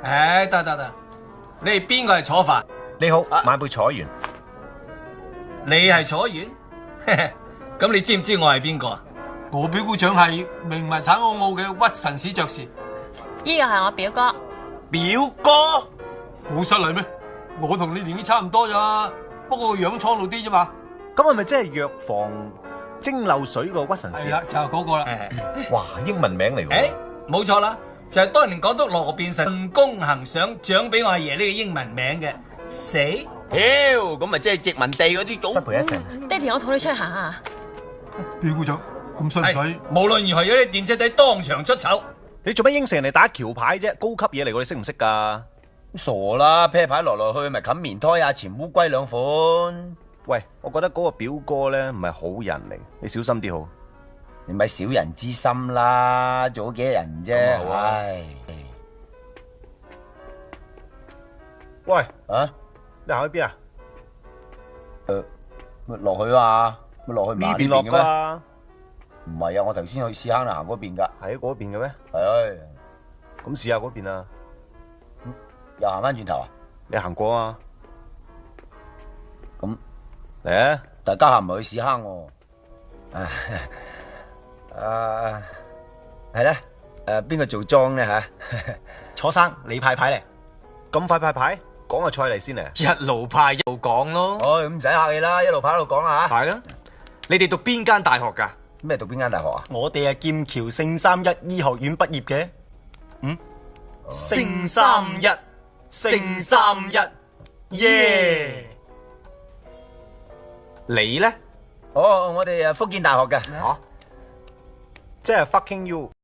唉，得，你哋邊個係楚凡？你好，晚輩楚元。你係楚元？咁你知唔知我係邊個啊？我表姑丈係名文省澳嘅屈臣氏爵士。呢個係我表哥。表哥，好失禮咩？我同你年紀差唔多咋，不過個樣蒼老啲啫嘛。咁係咪即係藥房蒸餾水個屈臣氏？係啦，就係嗰個啦。哇，英文名嚟喎。誒，冇錯啦，就係當年港督羅便臣順功行賞獎俾我阿爺呢個英文名嘅。死！屌，咁咪即係殖民地嗰啲失陪一陣。爹哋，我同你出去行下。表姑丈咁使唔使？無論如何，有啲電車仔當場出醜。你做乜應承人哋打橋牌啫？高級嘢嚟，你識唔識噶？傻啦，啤牌來來去咪冚棉胎啊、潛烏龜兩款。喂，我覺得嗰個表哥咧唔係好人嚟，你小心啲好。你咪小人之心啦，做咗幾多人啫？咁啊唉，喂，啊，你行去邊啊？咪落去啊，咪落去呢邊落嘅咩？噶，唔係啊，我頭先去屎坑行嗰邊噶。喺嗰邊嘅咩？係，咁試下嗰邊啊！又行翻轉頭啊？你行過啊？咁嚟啊！大家行唔係去屎坑喎。係咧，邊個做莊咧吓？楚生，你派牌咁快派牌，講個菜嚟先嚟。嚟，一路派一路講咯。哦，咁唔使客氣啦，一路跑一路講啦吓。係啦，你哋讀邊間大學㗎？咩讀邊間大學啊？我哋係劍橋聖三一醫學院畢業嘅。聖三一，聖三一，耶！你咧？哦，我哋福建大學嘅。嚇？即係 fucking you。